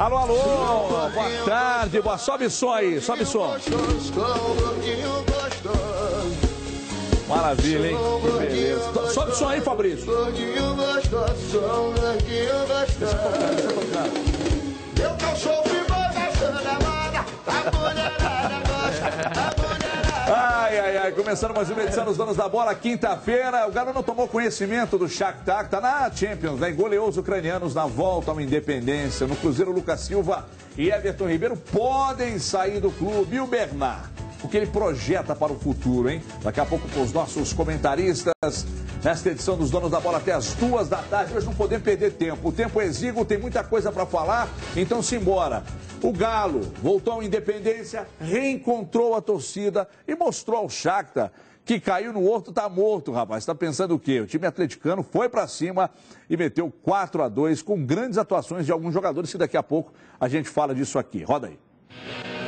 Alô, alô, boa tarde, boa. Sobe som aí, sobe som. Maravilha, hein? Que beleza. Sobe o som aí, Fabrício. Deixa eu tocar. Eu cachorro e vou dançando a moda, a mulherada gosta, Ai, ai, ai, começando mais uma edição dos Donos da Bola, quinta-feira. O Galo não tomou conhecimento do Shakhtar, que tá na Champions, né? Goleou os ucranianos na volta ao Independência. No Cruzeiro, Lucas Silva e Everton Ribeiro podem sair do clube. E o Bernard? O que ele projeta para o futuro, hein? Daqui a pouco com os nossos comentaristas, nesta edição dos Donos da Bola até as 2 da tarde. Hoje não podemos perder tempo. O tempo é exíguo, tem muita coisa para falar, então simbora. O Galo voltou à Independência, reencontrou a torcida e mostrou ao Shakhtar que caiu no horto, tá morto, rapaz. Tá pensando o quê? O time atleticano foi para cima e meteu 4-2 com grandes atuações de alguns jogadores, que daqui a pouco a gente fala disso aqui. Roda aí.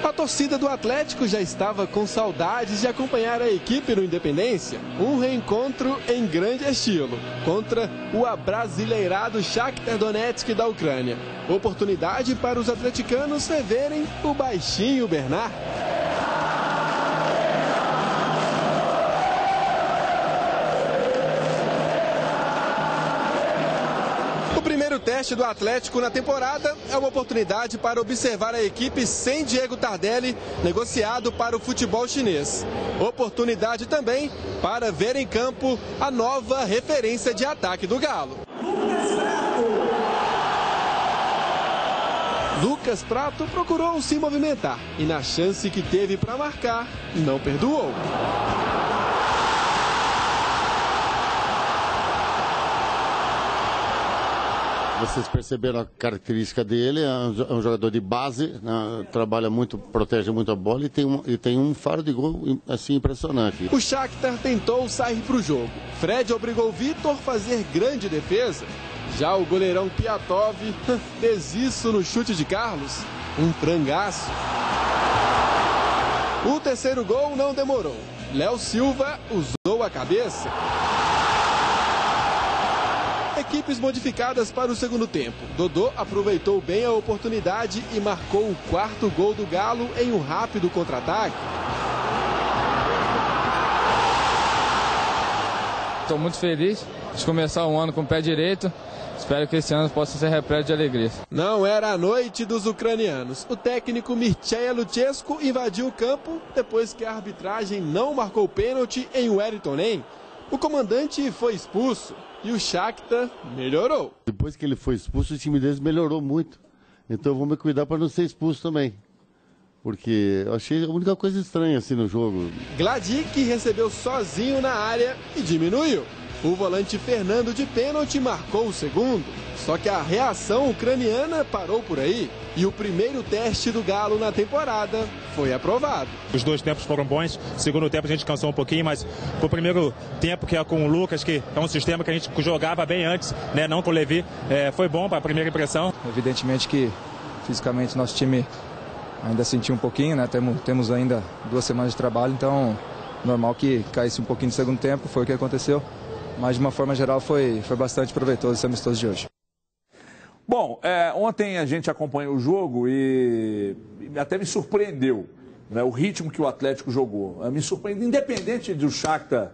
A torcida do Atlético já estava com saudades de acompanhar a equipe no Independência. Um reencontro em grande estilo contra o abrasileirado Shakhtar Donetsk da Ucrânia. Oportunidade para os atleticanos reverem o baixinho Bernard. O primeiro teste do Atlético na temporada é uma oportunidade para observar a equipe sem Diego Tardelli, negociado para o futebol chinês. Oportunidade também para ver em campo a nova referência de ataque do Galo. Lucas Prato procurou se movimentar e na chance que teve para marcar, não perdoou. Vocês perceberam a característica dele, é um jogador de base, né, trabalha muito, protege muito a bola e tem um faro de gol assim impressionante. O Shakhtar tentou sair para o jogo. Fred obrigou Vitor a fazer grande defesa. Já o goleirão Piatov fez isso no chute de Carlos. Um frangaço. O terceiro gol não demorou. Léo Silva usou a cabeça. Equipes modificadas para o segundo tempo. Dodô aproveitou bem a oportunidade e marcou o 4º gol do Galo em um rápido contra-ataque. Estou muito feliz de começar o ano com o pé direito. Espero que esse ano possa ser repleto de alegria. Não era a noite dos ucranianos. O técnico Mircea Luchescu invadiu o campo depois que a arbitragem não marcou pênalti em Wellington Nem. O comandante foi expulso. E o Shakhtar melhorou. Depois que ele foi expulso, o time deles melhorou muito. Então eu vou me cuidar para não ser expulso também. Porque eu achei a única coisa estranha assim no jogo. Gladik recebeu sozinho na área e diminuiu. O volante Fernando de pênalti marcou o segundo. Só que a reação ucraniana parou por aí. E o primeiro teste do Galo na temporada foi aprovado. Os 2 tempos foram bons. No segundo tempo a gente cansou um pouquinho, mas o primeiro tempo, que é com o Lucas, que é um sistema que a gente jogava bem antes, né, não com o Levi, foi bom para a primeira impressão. Evidentemente que fisicamente nosso time ainda sentiu um pouquinho, né? Temos ainda 2 semanas de trabalho, então normal que caísse um pouquinho no segundo tempo, foi o que aconteceu. Mas de uma forma geral foi bastante proveitoso esse amistoso de hoje. Bom, ontem a gente acompanhou o jogo e até me surpreendeu, né, o ritmo que o Atlético jogou. Me surpreendeu, independente do Shakhtar.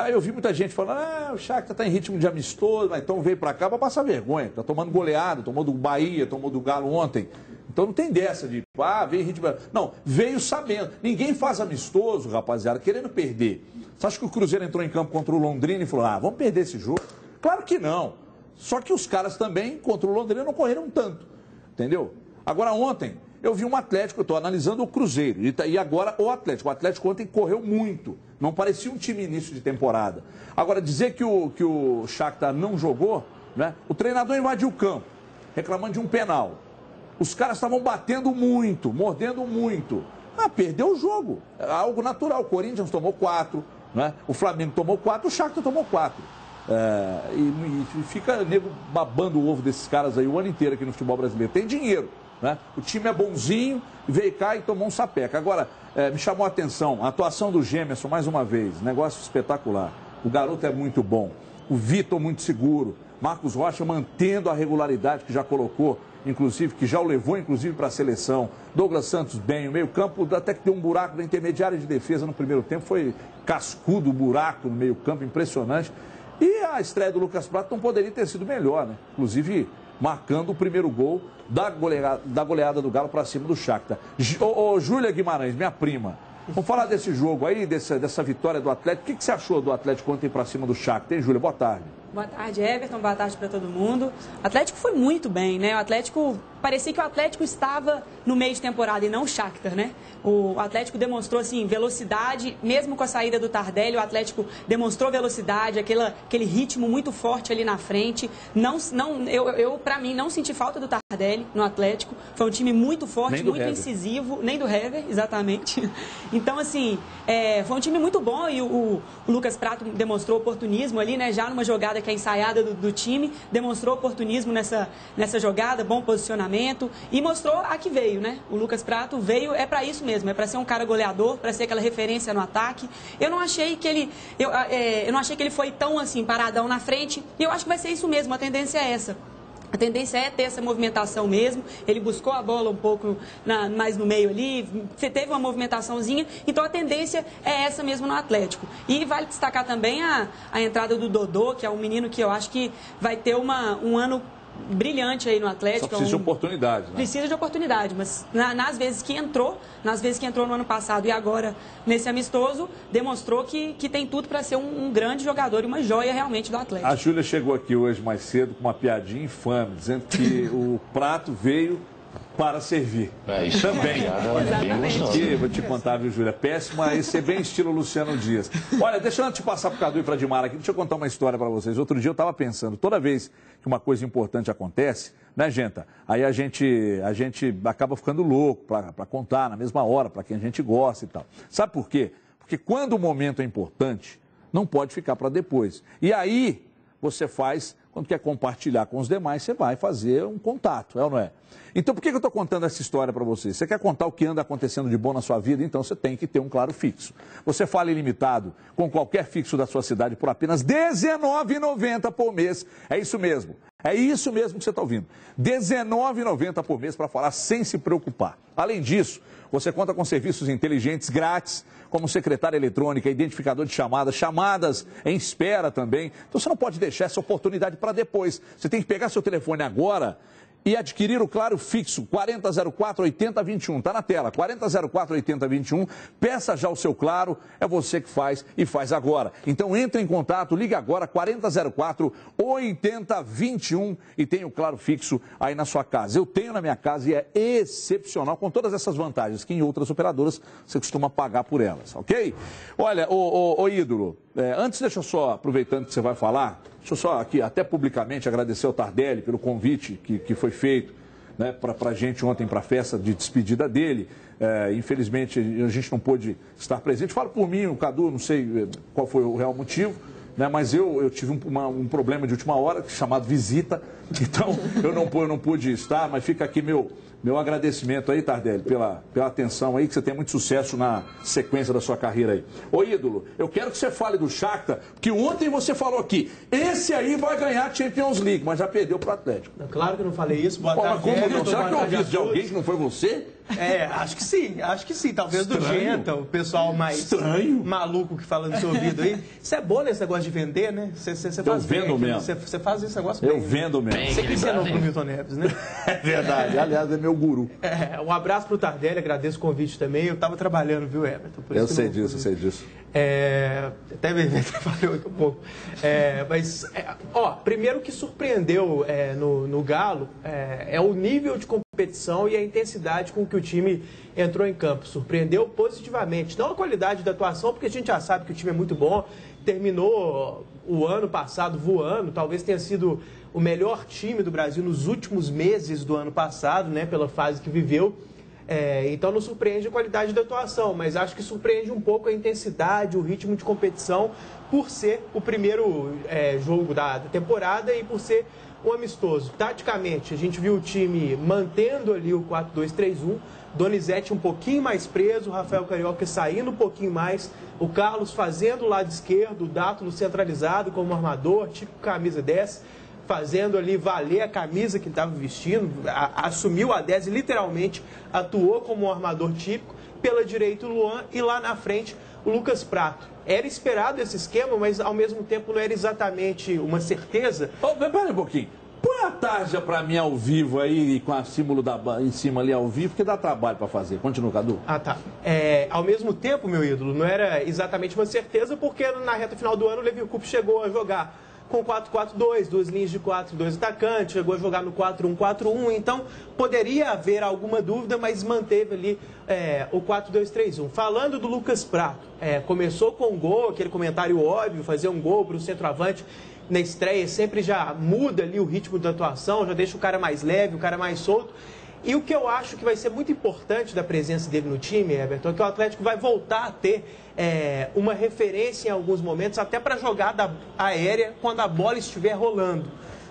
Eu vi muita gente falando, o Shakhtar está em ritmo de amistoso, mas então veio para cá para passar vergonha. Está tomando goleada, tomou do Bahia, tomou do Galo ontem. Então não tem dessa de, veio em ritmo... Não, veio sabendo. Ninguém faz amistoso, rapaziada, querendo perder. Você acha que o Cruzeiro entrou em campo contra o Londrina e falou, vamos perder esse jogo? Claro que não. Só que os caras também, contra o Londrina, não correram tanto, entendeu? Agora, ontem, eu vi um Atlético, eu estou analisando o Cruzeiro, e agora o Atlético. O Atlético ontem correu muito, não parecia um time início de temporada. Agora, dizer que o Shakhtar não jogou, né? O treinador invadiu o campo, reclamando de um penal. Os caras estavam batendo muito, mordendo muito. Perdeu o jogo, é algo natural. O Corinthians tomou 4, né? O Flamengo tomou 4, o Shakhtar tomou 4. E fica nego babando o ovo desses caras aí o ano inteiro aqui no futebol brasileiro. Tem dinheiro, né? O time é bonzinho, veio cá e tomou um sapeca. Agora, me chamou a atenção a atuação do Gemerson mais uma vez, negócio espetacular. O garoto é muito bom. O Vitor muito seguro. Marcos Rocha mantendo a regularidade que já colocou, inclusive, que já o levou, inclusive, para a seleção. Douglas Santos bem, o meio-campo até que deu um buraco na intermediária de defesa no primeiro tempo. Foi cascudo o buraco no meio-campo, impressionante. E a estreia do Lucas Prato não poderia ter sido melhor, né? Inclusive, marcando o primeiro gol da goleada do Galo para cima do Shakhtar. Júlia Guimarães, minha prima, vamos falar desse jogo aí, dessa vitória do Atlético. O que você achou do Atlético ontem para cima do Shakhtar, hein, Júlia? Boa tarde. Boa tarde, Everton. Boa tarde para todo mundo. O Atlético foi muito bem, né? O Atlético, parecia que o Atlético estava no meio de temporada e não o Shakhtar, né? O Atlético demonstrou, assim, velocidade, mesmo com a saída do Tardelli, o Atlético demonstrou velocidade, aquele ritmo muito forte ali na frente. Eu para mim, não senti falta do Tardelli no Atlético. Foi um time muito forte, muito incisivo, nem do Hever, exatamente. Então, assim, foi um time muito bom e o Lucas Prato demonstrou oportunismo ali, né? Já numa jogada que é ensaiada do time, demonstrou oportunismo nessa jogada, bom posicionamento e mostrou a que veio, né? O Lucas Prato veio, é para isso mesmo, é para ser um cara goleador, para ser aquela referência no ataque. Eu não achei que ele foi tão assim paradão na frente e eu acho que vai ser isso mesmo, a tendência é essa. A tendência é ter essa movimentação mesmo. Ele buscou a bola um pouco mais no meio ali, teve uma movimentaçãozinha. Então a tendência é essa mesmo no Atlético. E vale destacar também a entrada do Dodô, que é um menino que eu acho que vai ter um ano brilhante aí no Atlético. Só precisa de oportunidade, né? Precisa de oportunidade, mas nas vezes que entrou no ano passado e agora nesse amistoso, demonstrou que tem tudo para ser um grande jogador e uma joia realmente do Atlético. A Júlia chegou aqui hoje mais cedo com uma piadinha infame, dizendo que o prato veio para servir. Isso também. Vou te contar, viu, Júlia? Péssima, esse é bem estilo Luciano Dias. Olha, deixa eu te passar para o Cadu e para a Dimara aqui, deixa eu contar uma história para vocês. Outro dia eu estava pensando, toda vez que uma coisa importante acontece, né, Genta? Aí a gente acaba ficando louco para contar na mesma hora, para quem a gente gosta e tal. Sabe por quê? Porque quando o momento é importante, não pode ficar para depois. E aí você faz, quando quer compartilhar com os demais, você vai fazer um contato, é ou não é? Então, por que eu estou contando essa história para vocês? Você quer contar o que anda acontecendo de bom na sua vida? Então, você tem que ter um claro fixo. Você fala ilimitado com qualquer fixo da sua cidade por apenas R$19,90 por mês. É isso mesmo. É isso mesmo que você está ouvindo. R$19,90 por mês para falar sem se preocupar. Além disso, você conta com serviços inteligentes grátis, como secretária eletrônica, identificador de chamadas, chamadas em espera também. Então você não pode deixar essa oportunidade para depois. Você tem que pegar seu telefone agora e adquirir o Claro Fixo 4004-8021. Está na tela, 4004-8021. Peça já o seu Claro, é você que faz e faz agora. Então entre em contato, ligue agora, 4004-8021 e tem o Claro Fixo aí na sua casa. Eu tenho na minha casa e é excepcional, com todas essas vantagens que em outras operadoras você costuma pagar por elas, ok? Olha, ô ídolo, antes deixa eu só, aproveitando que você vai falar, deixa eu só aqui, até publicamente, agradecer ao Tardelli pelo convite que foi feito, né, para a gente ontem, para a festa de despedida dele. Infelizmente, a gente não pôde estar presente. Falo por mim, o Cadu, não sei qual foi o real motivo, né, mas eu tive um problema de última hora, chamado visita, então eu não pude estar, mas fica aqui meu agradecimento aí, Tardelli, pela atenção aí, que você tem muito sucesso na sequência da sua carreira aí. Ô ídolo, eu quero que você fale do Shakhtar, que ontem você falou aqui, esse aí vai ganhar a Champions League, mas já perdeu pro Atlético. Claro que eu não falei isso. Boa tarde, como não? Será que eu ouvi isso de alguém que não foi você? Acho que sim. Talvez estranho. Do Genta, o pessoal mais maluco que fala no seu ouvido aí. Isso é bom nesse negócio de vender, né? Você faz bem. Eu vendo mesmo. Você faz esse negócio bem. Eu vendo mesmo. Você que ensinou pro Milton Neves, né? É verdade. Aliás, é meu guru. Um abraço pro Tardelli, agradeço o convite também. Eu tava trabalhando, viu, Everton? Eu sei disso. Até me trabalhou aqui um pouco. Primeiro que surpreendeu no Galo é o nível de competição e a intensidade com que o time entrou em campo. Surpreendeu positivamente. Não a qualidade da atuação, porque a gente já sabe que o time é muito bom. Terminou o ano passado voando, talvez tenha sido o melhor time do Brasil nos últimos meses do ano passado, né, pela fase que viveu. Então não surpreende a qualidade da atuação, mas acho que surpreende um pouco a intensidade, o ritmo de competição, por ser o primeiro jogo da temporada e por ser um amistoso. Taticamente, a gente viu o time mantendo ali o 4-2-3-1, Donizete um pouquinho mais preso, o Rafael Carioca saindo um pouquinho mais, o Carlos fazendo o lado esquerdo, o Dátulo centralizado como armador, tipo camisa 10, fazendo ali valer a camisa que ele estava vestindo, assumiu a 10 e literalmente atuou como um armador típico. Pela direita o Luan e lá na frente o Lucas Prato. Era esperado esse esquema, mas ao mesmo tempo não era exatamente uma certeza. Pera um pouquinho. Põe a tarja pra mim ao vivo aí, com a símbolo em cima ali ao vivo, porque dá trabalho pra fazer. Continua, Cadu. Ah, tá. Ao mesmo tempo, meu ídolo, não era exatamente uma certeza, porque na reta final do ano o Levi Coupe chegou a jogar com 4-4-2, duas linhas de 4 e 2 atacantes, chegou a jogar no 4-1-4-1, então poderia haver alguma dúvida, mas manteve ali o 4-2-3-1. Falando do Lucas Prato, começou com um gol, aquele comentário óbvio, fazer um gol para o centroavante na estreia, sempre já muda ali o ritmo da atuação, já deixa o cara mais leve, o cara mais solto. E o que eu acho que vai ser muito importante da presença dele no time, Everton, é que o Atlético vai voltar a ter uma referência em alguns momentos, até para jogada aérea, quando a bola estiver rolando.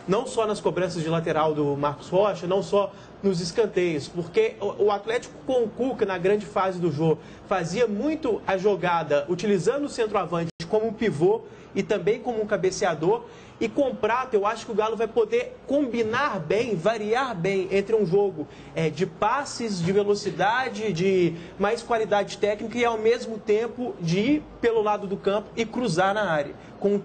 Não só nas cobranças de lateral do Marcos Rocha, não só nos escanteios, porque o Atlético com o Cuca, na grande fase do jogo, fazia muito a jogada utilizando o centroavante como um pivô e também como um cabeceador. E com o Prato, eu acho que o Galo vai poder combinar bem, variar bem entre um jogo de passes, de velocidade, de mais qualidade técnica e ao mesmo tempo de ir pelo lado do campo e cruzar na área,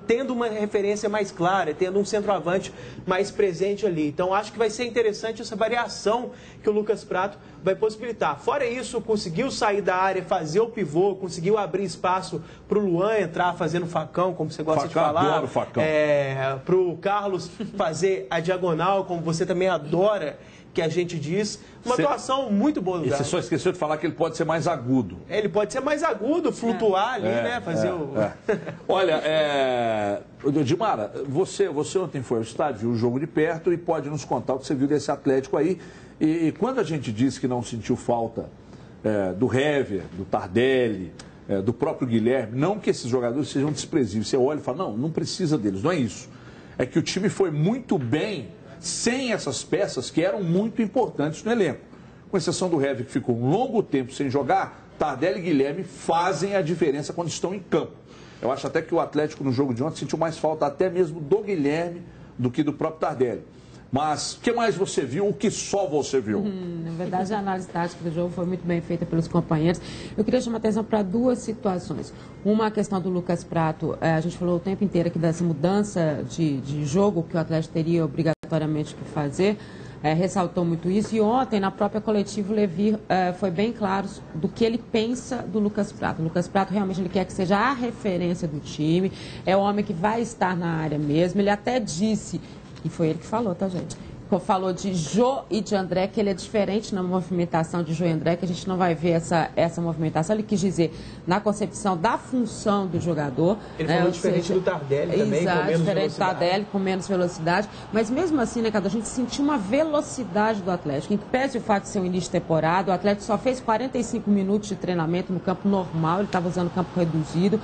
tendo uma referência mais clara, tendo um centroavante mais presente ali. Então acho que vai ser interessante essa variação que o Lucas Prato vai possibilitar. Fora isso, conseguiu sair da área, fazer o pivô, conseguiu abrir espaço para o Luan entrar fazendo facão, como você gosta de falar. Adoro facão. Para o Carlos fazer a diagonal, como você também adora que a gente diz. Uma atuação muito boa do Galo. E você só esqueceu de falar que ele pode ser mais agudo. Ele pode ser mais agudo, flutuar ali, né? Fazer Olha, Dimara, você ontem foi ao estádio, viu o jogo de perto e pode nos contar o que você viu desse Atlético aí. E quando a gente disse que não sentiu falta do Hever, do Tardelli, do próprio Guilherme, não que esses jogadores sejam desprezíveis. Você olha e fala, não precisa deles, não é isso. É que o time foi muito bem sem essas peças que eram muito importantes no elenco. Com exceção do Hever, que ficou um longo tempo sem jogar, Tardelli e Guilherme fazem a diferença quando estão em campo. Eu acho até que o Atlético no jogo de ontem sentiu mais falta até mesmo do Guilherme do que do próprio Tardelli. Mas o que mais você viu? O que só você viu? Na verdade, a análise tática do jogo foi muito bem feita pelos companheiros. Eu queria chamar a atenção para duas situações. Uma, a questão do Lucas Prato. A gente falou o tempo inteiro aqui dessa mudança de jogo que o Atlético teria obrigatoriamente que fazer. Ressaltou muito isso. E ontem, na própria coletiva, o Levi foi bem claro do que ele pensa do Lucas Prato. O Lucas Prato realmente ele quer que seja a referência do time. É o homem que vai estar na área mesmo. Ele até disse... E foi ele que falou, tá, gente? Falou de Jô e de André, que ele é diferente na movimentação de Jô e André, que a gente não vai ver essa movimentação. Ele quis dizer na concepção da função do jogador. Ele falou diferente do Tardelli também, exato, com menos diferente do velocidade. Tardelli, com menos velocidade. Mas mesmo assim, né, Cadu, a gente sentiu uma velocidade do Atlético. Em que pese o fato de ser um início de temporada, o Atlético só fez 45 minutos de treinamento no campo normal, ele estava usando o campo reduzido.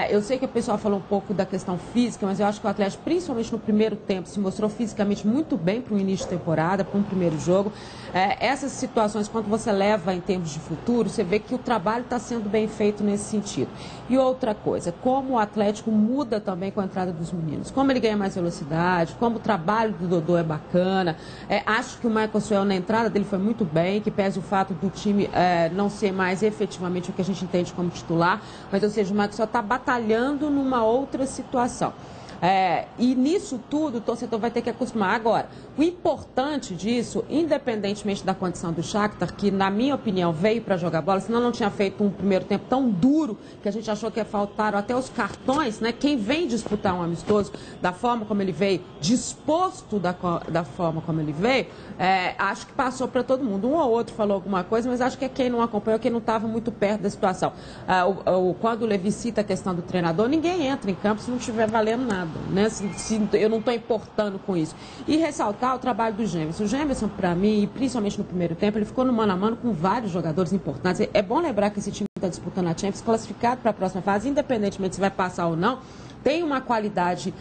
Eu sei que o pessoal falou um pouco da questão física, mas eu acho que o Atlético, principalmente no primeiro tempo, se mostrou fisicamente muito bem para o início de temporada, para um primeiro jogo. Essas situações, quando você leva em termos de futuro, você vê que o trabalho está sendo bem feito nesse sentido. E outra coisa, como o Atlético muda também com a entrada dos meninos, como ele ganha mais velocidade, como o trabalho do Dodô é bacana. Acho que o Michael Suel, na entrada dele, foi muito bem, que pese o fato do time não ser mais efetivamente o que a gente entende como titular, mas, ou seja, o Michael Suel está batalhando numa outra situação. E nisso tudo o torcedor vai ter que acostumar. Agora, o importante disso, independentemente da condição do Shakhtar, que na minha opinião veio para jogar bola, senão não tinha feito um primeiro tempo tão duro que a gente achou que faltaram até os cartões, né? Quem vem disputar um amistoso da forma como ele veio, disposto da forma como ele veio, acho que passou para todo mundo. Um ou outro falou alguma coisa, mas acho que é quem não acompanhou, quem não estava muito perto da situação. Quando o Levi cita a questão do treinador, ninguém entra em campo se não estiver valendo nada. nada, né? Se eu não estou importando com isso. E ressaltar o trabalho do Gemerson. O Gemerson, para mim, e principalmente no primeiro tempo, ele ficou no mano a mano com vários jogadores importantes. É bom lembrar que esse time está disputando a Champions, classificado para a próxima fase, independentemente se vai passar ou não, tem uma qualidade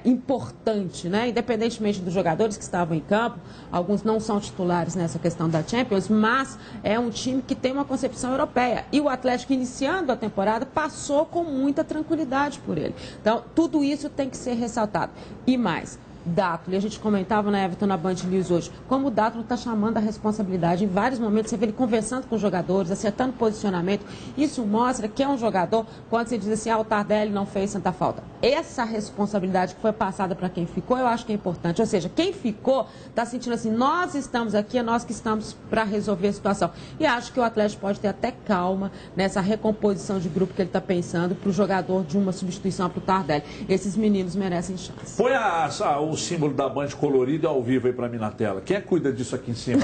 importante, né? Independentemente dos jogadores que estavam em campo, alguns não são titulares nessa questão da Champions, mas é um time que tem uma concepção europeia. E o Atlético, iniciando a temporada, passou com muita tranquilidade por ele. Então, tudo isso tem que ser ressaltado. E mais, Dátulo, e a gente comentava na Everton, na Band News hoje, como o Dátulo está chamando a responsabilidade. Em vários momentos você vê ele conversando com os jogadores, acertando posicionamento. Isso mostra que é um jogador, quando você diz assim, o Tardelli não fez tanta falta. Essa responsabilidade que foi passada para quem ficou, eu acho que é importante. Ou seja, quem ficou está sentindo assim, nós estamos aqui, é nós que estamos para resolver a situação. E acho que o Atlético pode ter até calma nessa recomposição de grupo que ele está pensando para o jogador de uma substituição para o Tardelli. Esses meninos merecem chance. Põe o símbolo da Band colorido ao vivo aí pra mim na tela. Quem é que cuida disso aqui em cima,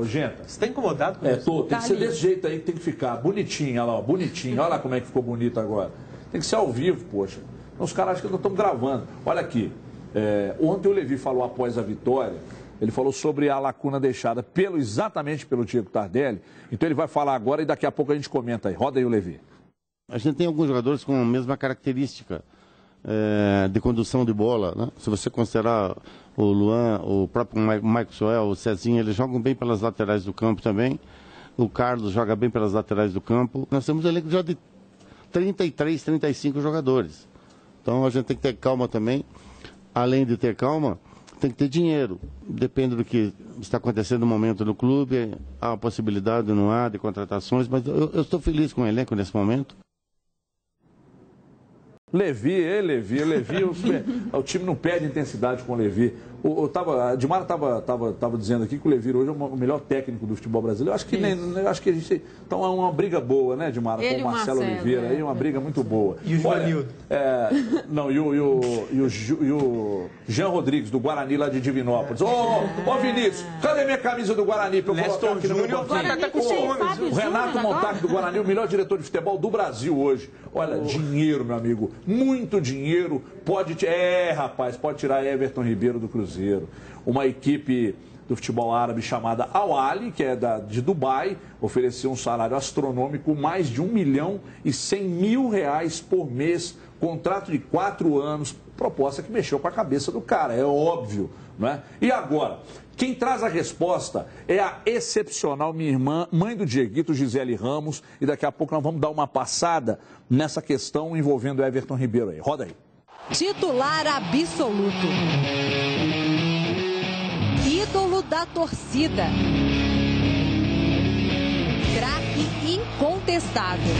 Genta? Você tá incomodado com isso? Tô. Tem que ser desse jeito aí que tem que ficar. Bonitinho, olha lá, ó, bonitinho. Olha lá como é que ficou bonito agora. Tem que ser ao vivo, poxa. Os caras acham que nós estamos gravando. Olha aqui. Ontem o Levi falou após a vitória, ele falou sobre a lacuna deixada exatamente pelo Diego Tardelli. Então ele vai falar agora e daqui a pouco a gente comenta aí. Roda aí o Levi. A gente tem alguns jogadores com a mesma característica de condução de bola, né? Se você considerar o Luan, o próprio Maxwell, o Cezinha, eles jogam bem pelas laterais do campo também. O Carlos joga bem pelas laterais do campo. Nós temos um elenco já de 33, 35 jogadores. Então a gente tem que ter calma também. Além de ter calma, tem que ter dinheiro. Depende do que está acontecendo no momento no clube. Há a possibilidade, não há, de contratações, mas eu estou feliz com o elenco nesse momento. Levi, o time não perde intensidade com o Levi. A Dimara estava dizendo aqui que o Levi hoje é o melhor técnico do futebol brasileiro. Eu acho que a gente. Então é uma briga boa, né, Dimara? Com o Marcelo Oliveira aí, uma briga muito boa. E o Joanildo? E o Jean Rodrigues, do Guarani lá de Divinópolis. Ô, Vinícius, cadê minha camisa do Guarani pra eu colocar aqui no meu banquinho? O Renato Montaque do Guarani, o melhor diretor de futebol do Brasil hoje. Olha, dinheiro, meu amigo, muito dinheiro. Pode tirar Everton Ribeiro do Cruzeiro. Uma equipe do futebol árabe chamada Al Ahly, que é de Dubai, ofereceu um salário astronômico, mais de R$1.100.000 por mês, contrato de 4 anos, proposta que mexeu com a cabeça do cara, é óbvio, não é? E agora, quem traz a resposta é a excepcional minha irmã, mãe do Dieguito, Gisele Ramos, e daqui a pouco nós vamos dar uma passada nessa questão envolvendo o Everton Ribeiro aí. Roda aí. Titular absoluto. Ídolo da torcida. Craque incontestável.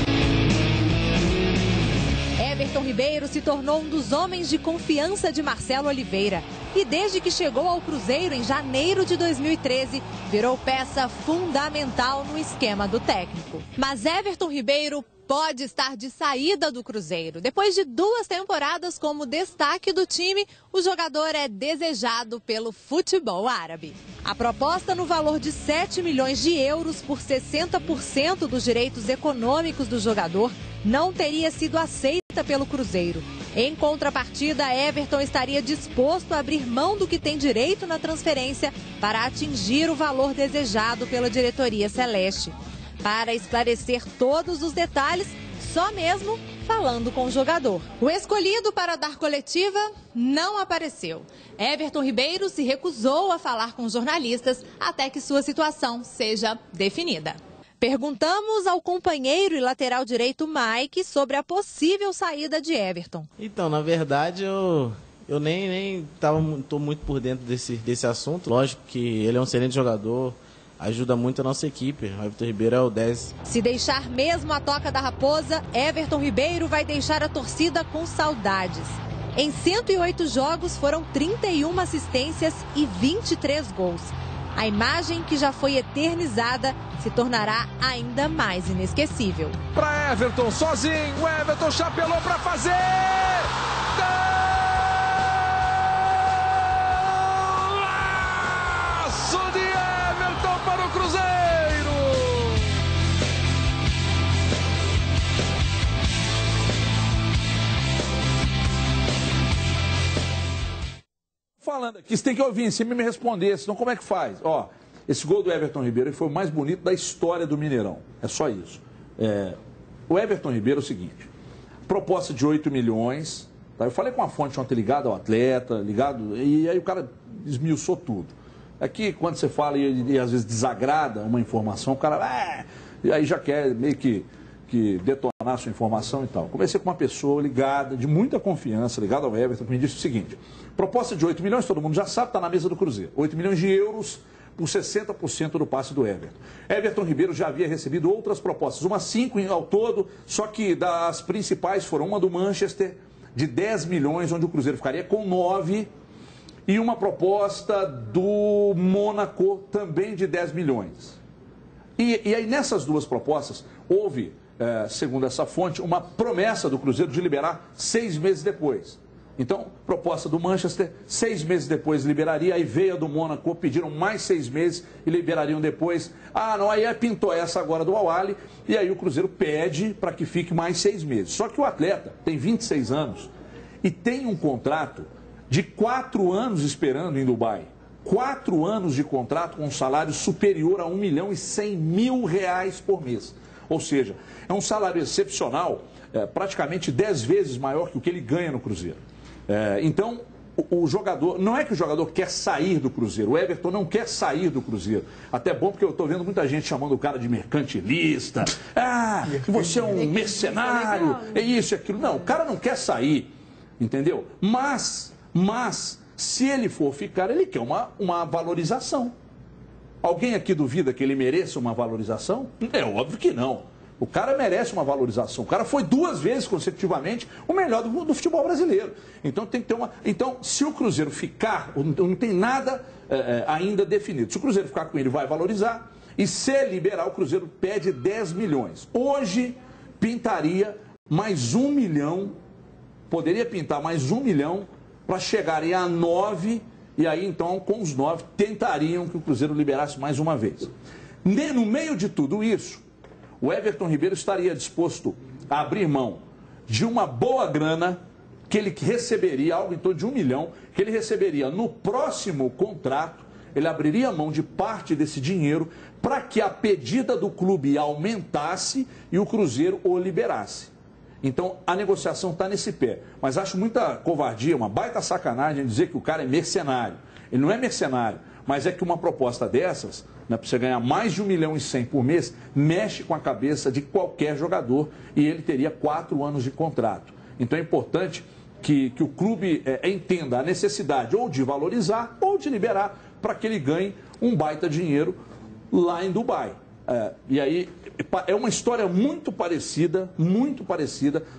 Everton Ribeiro se tornou um dos homens de confiança de Marcelo Oliveira. E desde que chegou ao Cruzeiro em janeiro de 2013, virou peça fundamental no esquema do técnico. Mas Everton Ribeiro pode estar de saída do Cruzeiro. Depois de 2 temporadas como destaque do time, o jogador é desejado pelo futebol árabe. A proposta no valor de 7 milhões de euros por 60% dos direitos econômicos do jogador não teria sido aceita pelo Cruzeiro. Em contrapartida, Everton estaria disposto a abrir mão do que tem direito na transferência para atingir o valor desejado pela diretoria celeste. Para esclarecer todos os detalhes, só mesmo falando com o jogador. O escolhido para dar coletiva não apareceu. Everton Ribeiro se recusou a falar com jornalistas até que sua situação seja definida. Perguntamos ao companheiro e lateral direito Mike sobre a possível saída de Everton. Então, na verdade, eu nem estou muito por dentro desse assunto. Lógico que ele é um excelente jogador, ajuda muito a nossa equipe. O Everton Ribeiro é o 10. Se deixar mesmo a toca da Raposa, Everton Ribeiro vai deixar a torcida com saudades. Em 108 jogos foram 31 assistências e 23 gols. A imagem que já foi eternizada se tornará ainda mais inesquecível. Para Everton sozinho, o Everton chapelou para fazer! Golaço de Everton para o Cruzeiro! falando aqui, você tem que ouvir em cima e me responder, senão como é que faz? Ó, esse gol do Everton Ribeiro foi o mais bonito da história do Mineirão. É só isso. O Everton Ribeiro é o seguinte, proposta de 8 milhões, tá? Eu falei com a fonte ontem ligada ao atleta, e aí o cara esmiuçou tudo. Aqui, quando você fala e às vezes desagrada uma informação, o cara, e aí já quer meio que detonar a sua informação e tal. Comecei com uma pessoa ligada, de muita confiança, ligada ao Everton, que me disse o seguinte, proposta de 8 milhões, todo mundo já sabe, está na mesa do Cruzeiro. 8 milhões de euros por 60% do passe do Everton. Everton Ribeiro já havia recebido outras propostas, umas 5 ao todo, só que das principais foram uma do Manchester, de 10 milhões, onde o Cruzeiro ficaria com 9, e uma proposta do Mônaco, também de 10 milhões. E aí, nessas duas propostas, houve, segundo essa fonte, uma promessa do Cruzeiro de liberar 6 meses depois. Então, proposta do Manchester, 6 meses depois liberaria, aí veio a do Mônaco, pediram mais 6 meses e liberariam depois. Não, aí pintou essa agora do Al-Ahly, e aí o Cruzeiro pede para que fique mais 6 meses. Só que o atleta tem 26 anos e tem um contrato de 4 anos esperando em Dubai. 4 anos de contrato com um salário superior a R$1.100.000 por mês. Ou seja, é um salário excepcional, praticamente 10 vezes maior que o que ele ganha no Cruzeiro. Então, o jogador, não é que o jogador quer sair do Cruzeiro, o Everton não quer sair do Cruzeiro. Até bom porque eu estou vendo muita gente chamando o cara de mercantilista, que você é um mercenário, é isso e aquilo. Não, o cara não quer sair, entendeu? Mas se ele for ficar, ele quer uma valorização. Alguém aqui duvida que ele mereça uma valorização? É óbvio que não. O cara merece uma valorização. O cara foi 2 vezes consecutivamente o melhor do futebol brasileiro. Então tem que ter uma. Então, se o Cruzeiro ficar, não tem nada ainda definido. Se o Cruzeiro ficar com ele, vai valorizar. E se liberar, o Cruzeiro pede 10 milhões. Hoje pintaria mais 1 milhão. Poderia pintar mais 1 milhão para chegarem a 9. E aí, então, com os 9, tentariam que o Cruzeiro liberasse mais uma vez. No meio de tudo isso, o Everton Ribeiro estaria disposto a abrir mão de uma boa grana que ele receberia, algo em torno de 1 milhão, que ele receberia no próximo contrato. Ele abriria mão de parte desse dinheiro para que a pedida do clube aumentasse e o Cruzeiro o liberasse. Então, a negociação está nesse pé. Mas acho muita covardia, uma baita sacanagem dizer que o cara é mercenário. Ele não é mercenário, mas é que uma proposta dessas, para você ganhar mais de 1.100.000 por mês, mexe com a cabeça de qualquer jogador e ele teria 4 anos de contrato. Então é importante que o clube entenda a necessidade ou de valorizar ou de liberar para que ele ganhe um baita dinheiro lá em Dubai. E aí é uma história muito parecida,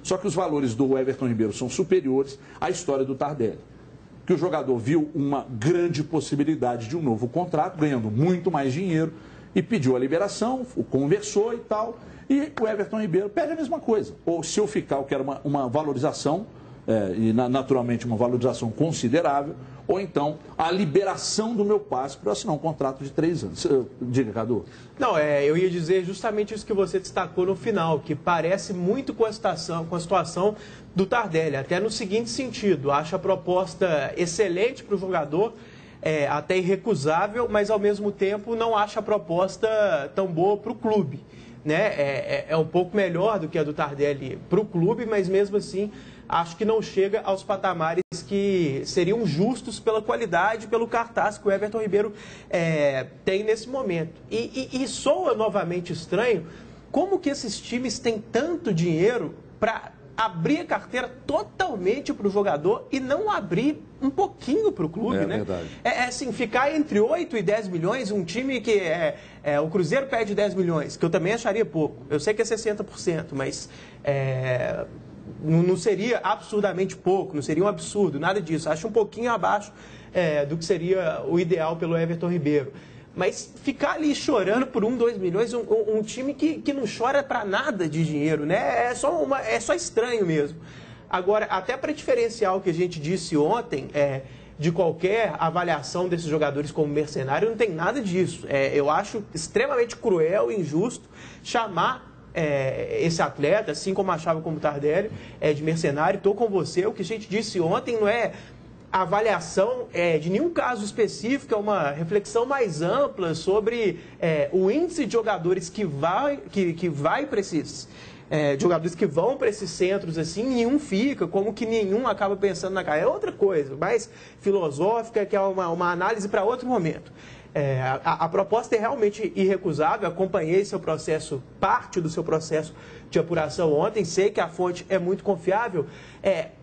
só que os valores do Everton Ribeiro são superiores à história do Tardelli. Que o jogador viu uma grande possibilidade de um novo contrato, ganhando muito mais dinheiro, e pediu a liberação, conversou e tal, e o Everton Ribeiro pede a mesma coisa. Ou se eu ficar, eu quero uma valorização, e naturalmente uma valorização considerável, ou então a liberação do meu passe para eu assinar um contrato de 3 anos. Diga, Cadu. Não, eu ia dizer justamente isso que você destacou no final, que parece muito com a situação do Tardelli, até no seguinte sentido: acho a proposta excelente para o jogador, até irrecusável, mas ao mesmo tempo não acho a proposta tão boa para o clube. Né? É um pouco melhor do que a do Tardelli para o clube, mas mesmo assim acho que não chega aos patamares que seriam justos pela qualidade, pelo cartaz que o Everton Ribeiro tem nesse momento. E soa novamente estranho como que esses times têm tanto dinheiro para abrir a carteira totalmente para o jogador e não abrir um pouquinho para o clube, né? Verdade. Assim, ficar entre 8 e 10 milhões, um time que o Cruzeiro pede 10 milhões, que eu também acharia pouco. Eu sei que é 60%, mas não seria absurdamente pouco, não seria um absurdo, nada disso. Acho um pouquinho abaixo do que seria o ideal pelo Everton Ribeiro. Mas ficar ali chorando por 1, 2 milhões, um time que não chora para nada de dinheiro, né? É só estranho mesmo. Agora, até para diferenciar o que a gente disse ontem, de qualquer avaliação desses jogadores como mercenário, não tem nada disso. Eu acho extremamente cruel e injusto chamar esse atleta, assim como achava como Tardelli, de mercenário. Estou com você, o que a gente disse ontem não é a avaliação de nenhum caso específico, é uma reflexão mais ampla sobre o índice de jogadores que vai para esses... jogadores que vão para esses centros, assim, nenhum fica, como que nenhum acaba pensando na cara. É outra coisa, mais filosófica, que é uma análise para outro momento. A proposta é realmente irrecusável, acompanhei seu processo, parte do seu processo de apuração ontem, sei que a fonte é muito confiável.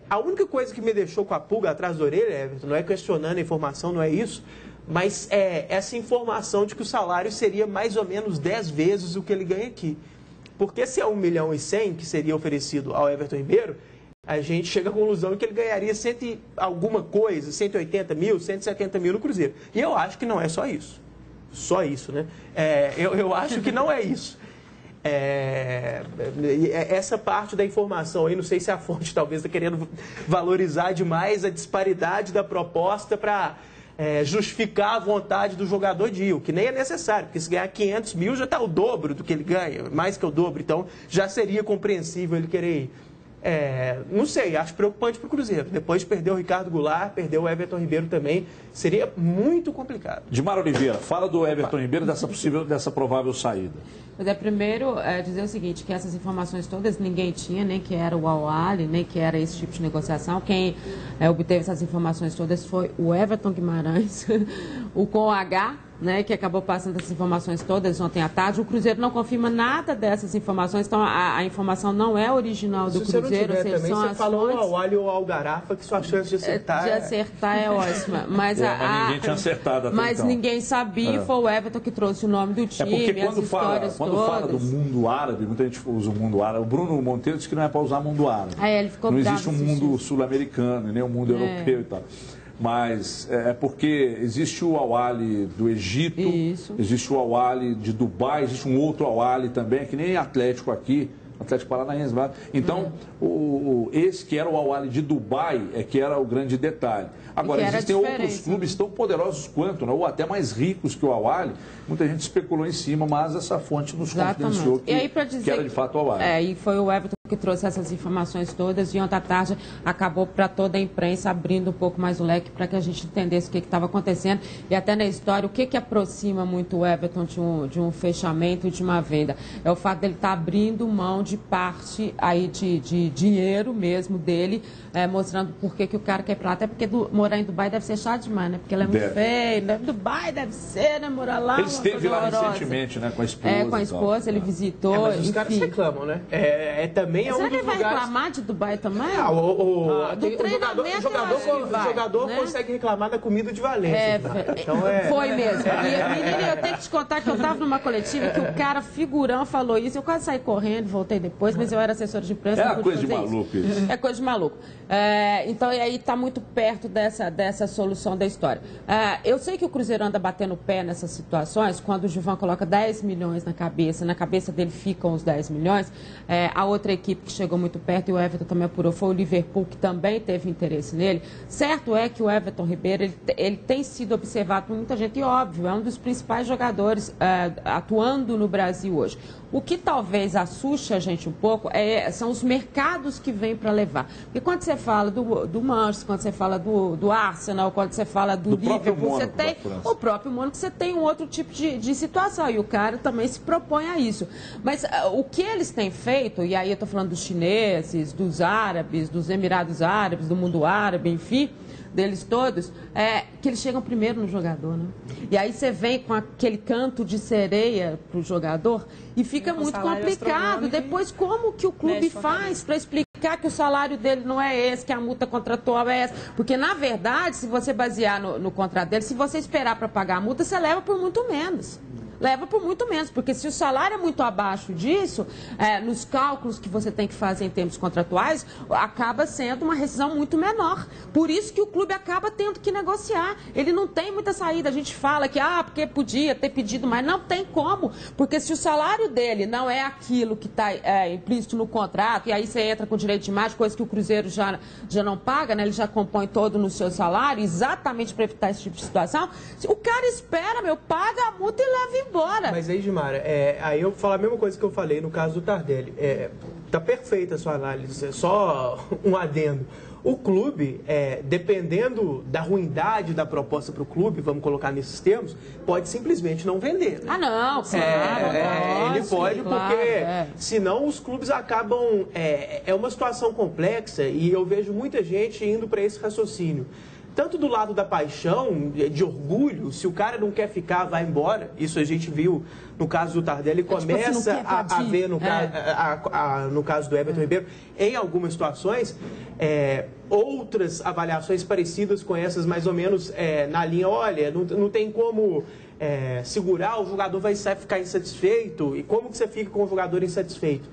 A única coisa que me deixou com a pulga atrás da orelha, Everton, não é questionando a informação, não é isso, mas essa informação de que o salário seria mais ou menos 10 vezes o que ele ganha aqui. Porque se é 1,1 milhão que seria oferecido ao Everton Ribeiro, a gente chega à conclusão que ele ganharia alguma coisa, 180 mil, 170 mil no Cruzeiro. E eu acho que não é só isso. Só isso, né? Eu acho que não é isso. Essa parte da informação aí, não sei se a fonte talvez está querendo valorizar demais a disparidade da proposta para... justificar a vontade do jogador de ir, o que nem é necessário, porque se ganhar 500 mil já está o dobro do que ele ganha, mais que o dobro, então já seria compreensível ele querer ir. Não sei, acho preocupante para o Cruzeiro. Depois de perder o Ricardo Goulart, perder o Everton Ribeiro também, seria muito complicado. Dimar Oliveira, fala do Everton Ribeiro, dessa provável saída. Mas primeiro, dizer o seguinte, que essas informações todas ninguém tinha, nem que era o Al-Ahly, nem que era esse tipo de negociação. Quem obteve essas informações todas foi o Everton Guimarães, o com H, né, que acabou passando essas informações todas ontem à tarde. O Cruzeiro não confirma nada dessas informações, então a informação não é original do Cruzeiro. Se você não tiver também, você falou ao Al-Ahly ou ao Garrafa, que sua chance de acertar é ótima. Mas ninguém tinha acertado até Mas então. Ninguém sabia, foi o Everton que trouxe o nome do time, porque as histórias quando fala do mundo árabe, muita gente usa o mundo árabe. O Bruno Monteiro disse que não é para usar mundo árabe. Ele ficou não existe um mundo sul-americano, nem um mundo europeu e tal. Mas porque existe o Al-Ahly do Egito, existe o Al-Ahly de Dubai, existe um outro Al-Ahly também, que nem Atlético aqui, Atlético Paranaense. Então, esse que era o Al-Ahly de Dubai que era o grande detalhe. Agora, existem outros clubes tão poderosos quanto, né, ou até mais ricos que o Al-Ahly. Muita gente especulou em cima, mas essa fonte nos confidenciou que era de fato o Al-Ahly. E foi o Everton que trouxe essas informações todas e ontem à tarde acabou para toda a imprensa abrindo um pouco mais o leque para que a gente entendesse o que estava acontecendo e até na história o que aproxima muito o Everton de um fechamento, de uma venda. É o fato dele estar abrindo mão de parte aí de dinheiro mesmo dele, mostrando por que o cara quer ir para lá. Até porque morar em Dubai deve ser chato demais, né? Porque ela é muito feia, né? Dubai deve ser, né? Morar lá. Ele esteve lá recentemente, né? Com a esposa. Com a esposa, ele visitou. Mas os caras reclamam, né? Também Será que ele vai reclamar de Dubai também? O jogador consegue reclamar da comida de Valência. Foi mesmo. E, menina, eu tenho que te contar que eu estava numa coletiva que o cara figurão falou isso. Eu quase saí correndo, voltei depois, mas eu era assessora de imprensa. É coisa de maluco isso. É coisa de maluco. Então, e aí está muito perto dessa solução da história. Eu sei que o Cruzeiro anda batendo o pé nessas situações, quando o Gilvan coloca 10 milhões na cabeça dele ficam os 10 milhões. A outra equipe que chegou muito perto, e o Everton também apurou, foi o Liverpool, que também teve interesse nele. Certo é que o Everton Ribeiro, ele tem sido observado por muita gente, e óbvio, é um dos principais jogadores atuando no Brasil hoje. O que talvez assuste a gente um pouco são os mercados que vêm para levar. Porque quando você fala do Manchester, quando você fala do Arsenal, quando você fala do Liverpool, você tem o próprio Mônaco, você tem um outro tipo de situação. E o cara também se propõe a isso. Mas o que eles têm feito, e aí eu estou falando dos chineses, dos árabes, dos Emirados Árabes, do mundo árabe, enfim, deles todos, que eles chegam primeiro no jogador, né? E aí você vem com aquele canto de sereia pro jogador e fica muito complicado. Depois, como que o clube faz para explicar que o salário dele não é esse, que a multa contratual é essa? Porque, na verdade, se você basear no contrato dele, se você esperar para pagar a multa, você leva por muito menos. Leva por muito menos, porque se o salário é muito abaixo disso, nos cálculos que você tem que fazer em termos contratuais, acaba sendo uma rescisão muito menor. Por isso que o clube acaba tendo que negociar. Ele não tem muita saída. A gente fala que, porque podia ter pedido mais. Não tem como, porque se o salário dele não é aquilo que está implícito no contrato, e aí você entra com direito de imagem, coisa que o Cruzeiro já não paga, né? Ele já compõe todo no seu salário, exatamente para evitar esse tipo de situação. O cara espera, paga a multa e leva embora. Mas aí, Gimara, aí eu vou falar a mesma coisa que eu falei no caso do Tardelli. Tá perfeita a sua análise, é só um adendo. O clube, dependendo da ruindade da proposta para o clube, vamos colocar nesses termos, pode simplesmente não vender. Né? Ah, não, claro. Ele pode, claro, porque senão os clubes acabam... É uma situação complexa e eu vejo muita gente indo para esse raciocínio. Tanto do lado da paixão, de orgulho, se o cara não quer ficar, vai embora. Isso a gente viu no caso do Tardelli, começa a ver no caso do Everton Ribeiro, em algumas situações, outras avaliações parecidas com essas, mais ou menos na linha, olha, não tem como segurar, o jogador vai ficar insatisfeito, e como que você fica com o jogador insatisfeito?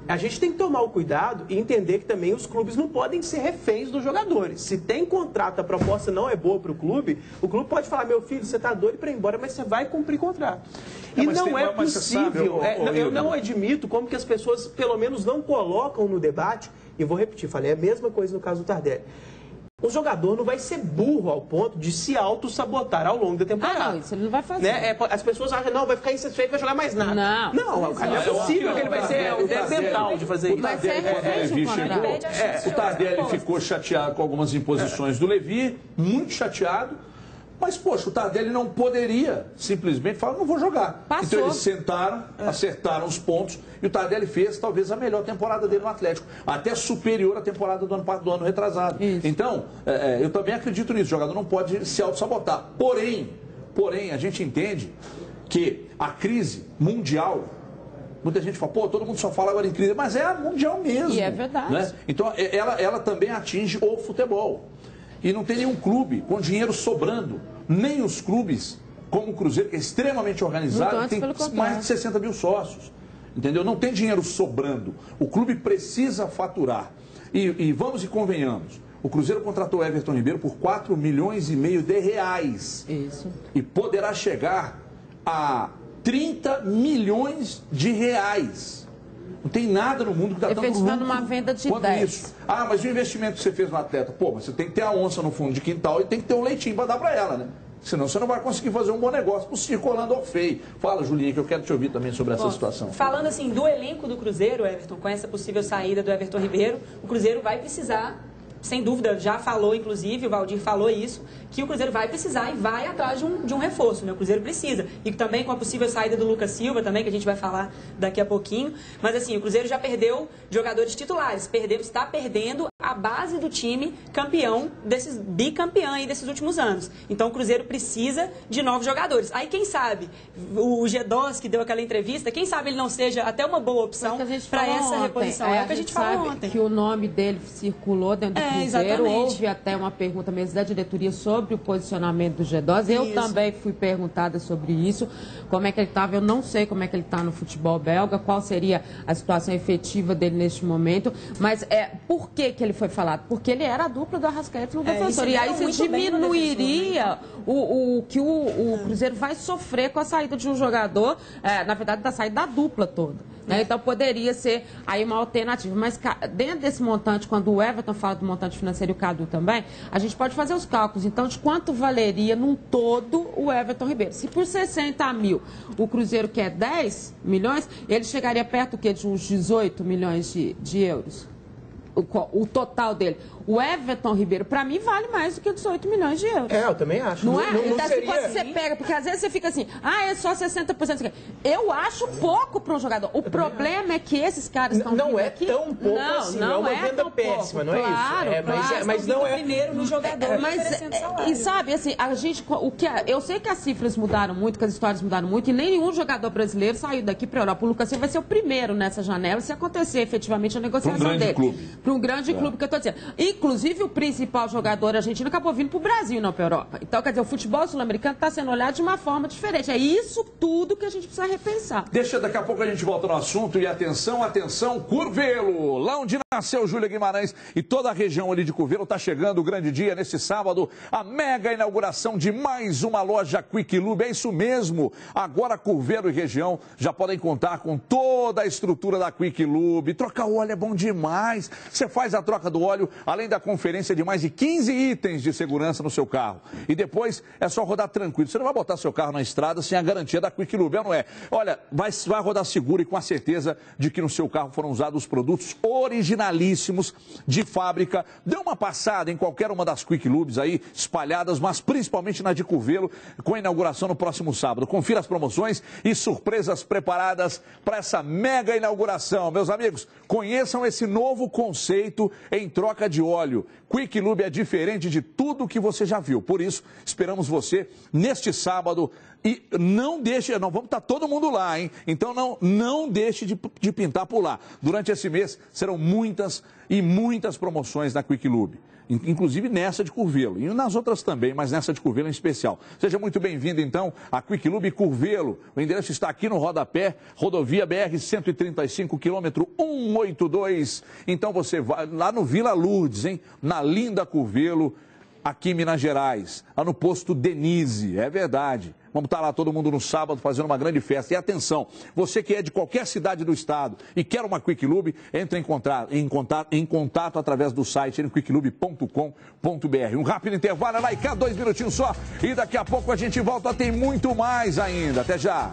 A gente tem que tomar o cuidado e entender que também os clubes não podem ser reféns dos jogadores. Se tem contrato, a proposta não é boa para o clube pode falar, meu filho, você está doido para ir embora, mas você vai cumprir contrato. E não é possível, eu não admito como que as pessoas, pelo menos, não colocam no debate, e vou repetir, falei a mesma coisa no caso do Tardelli. O jogador não vai ser burro ao ponto de se auto-sabotar ao longo da temporada. Ah, não, isso ele não vai fazer. As pessoas acham, não, vai ficar insatisfeito, vai jogar mais nada. Não é possível que ele vai ser mental de fazer isso. O Tardelli ficou chateado com algumas imposições do Levi, muito chateado. Mas, poxa, o Tardelli não poderia simplesmente falar, não vou jogar. Passou. Então eles sentaram, acertaram os pontos e o Tardelli fez talvez a melhor temporada dele no Atlético. Até superior à temporada do ano retrasado. Isso. Então, eu também acredito nisso. O jogador não pode se auto-sabotar. Porém, a gente entende que a crise mundial... Muita gente fala, todo mundo só fala agora em crise, mas é a mundial mesmo. E é verdade. Né? Então, ela também atinge o futebol. E não tem nenhum clube com dinheiro sobrando. Nem os clubes, como o Cruzeiro, que é extremamente organizado, tem mais de 60 mil sócios. Entendeu? Não tem dinheiro sobrando. O clube precisa faturar. E vamos e convenhamos. O Cruzeiro contratou o Everton Ribeiro por 4,5 milhões de reais. Isso. E poderá chegar a 30 milhões de reais. Não tem nada no mundo que dá tanto lucro numa venda de 10. Isso. Ah, mas o investimento que você fez no atleta, mas você tem que ter a onça no fundo de quintal e tem que ter um leitinho para dar para ela, né? Senão você não vai conseguir fazer um bom negócio pro circulando ou feio. Fala, Julinha, que eu quero te ouvir também sobre essa situação. Falando assim do elenco do Cruzeiro, Everton, com essa possível saída do Everton Ribeiro, o Cruzeiro vai precisar, sem dúvida, já falou, inclusive, o Valdir falou isso, que o Cruzeiro vai precisar e vai atrás de um reforço, né? O Cruzeiro precisa. E também com a possível saída do Lucas Silva, também, que a gente vai falar daqui a pouquinho. Mas assim, o Cruzeiro já perdeu jogadores titulares, está perdendo a base do time campeão, bicampeão aí desses últimos anos. Então o Cruzeiro precisa de novos jogadores. Aí quem sabe, o G2 que deu aquela entrevista, quem sabe ele não seja até uma boa opção para essa reposição. É o que a gente falou ontem. Que o nome dele circulou dentro do Cruzeiro. Exatamente. Houve até uma pergunta mesmo da diretoria sobre o posicionamento do G2. Eu também fui perguntada sobre isso, como é que ele estava. Eu não sei como é que ele está no futebol belga, qual seria a situação efetiva dele neste momento, mas por que ele foi falado? Porque ele era a dupla do Arrascaeta no defensor. E aí você diminuiria o que o Cruzeiro vai sofrer com a saída de um jogador, na verdade, da saída da dupla toda. Né? Então poderia ser aí uma alternativa. Mas dentro desse montante, quando o Everton fala do montante financeiro e o Cadu também, a gente pode fazer os cálculos. Então, de quanto valeria num todo o Everton Ribeiro? Se por 60 mil o Cruzeiro quer 10 milhões, ele chegaria perto de uns 18 milhões de euros. O total dele. O Everton Ribeiro, para mim, vale mais do que 18 milhões de euros. Eu também acho. Não é? Então, assim, quando você pega, porque às vezes você fica assim, é só 60%. Eu acho pouco para um jogador. O problema é que esses caras estão vindo aqui... Não é tão pouco assim, não é uma venda péssima, não é isso? Mas não é... primeiro no jogador e sabe, assim, eu sei que as cifras mudaram muito, que as histórias mudaram muito, e nenhum jogador brasileiro saiu daqui para a Europa. O Lucas Silva vai ser o primeiro nessa janela, se acontecer efetivamente a negociação dele. Para um grande clube, que eu estou dizendo. Inclusive, o principal jogador argentino acabou vindo para o Brasil, não para a Europa. Então, quer dizer, o futebol sul-americano está sendo olhado de uma forma diferente. É isso tudo que a gente precisa repensar. Daqui a pouco a gente volta no assunto. E atenção, Curvelo, lá onde nasceu Júlia Guimarães e toda a região ali de Curvelo, está chegando o grande dia nesse sábado, a mega inauguração de mais uma loja Quick Lube. É isso mesmo. Agora Curvelo e região já podem contar com toda a estrutura da Quick Lube. Trocar o óleo é bom demais. Você faz a troca do óleo, além além da conferência de mais de 15 itens de segurança no seu carro. E depois é só rodar tranquilo. Você não vai botar seu carro na estrada sem a garantia da Quick Lube, não é? Olha, vai rodar seguro e com a certeza de que no seu carro foram usados os produtos originalíssimos de fábrica. Dê uma passada em qualquer uma das Quick Lubes aí espalhadas, mas principalmente na de Curvelo, com a inauguração no próximo sábado. Confira as promoções e surpresas preparadas para essa mega inauguração. Meus amigos, conheçam esse novo conceito em troca de óleo. Quick Lube é diferente de tudo que você já viu. Por isso, esperamos você neste sábado. E não deixe, não vamos estar todo mundo lá, hein? Então não deixe de pintar por lá. Durante esse mês serão muitas e muitas promoções na Quick Lube. Inclusive nessa de Curvelo. E nas outras também, mas nessa de Curvelo em especial. Seja muito bem-vindo, então, à Quick Lube Curvelo. O endereço está aqui no rodapé, rodovia BR-135, quilômetro 182. Então você vai lá no Vila Lourdes, hein? Na linda Curvelo, aqui em Minas Gerais. Lá no posto Denise, é verdade. Vamos estar lá todo mundo no sábado fazendo uma grande festa. E atenção, você que é de qualquer cidade do estado e quer uma Quick Lube, entre em contato através do site quicklube.com.br. Um rápido intervalo, lá e cá, 2 minutinhos só. E daqui a pouco a gente volta, tem muito mais ainda. Até já.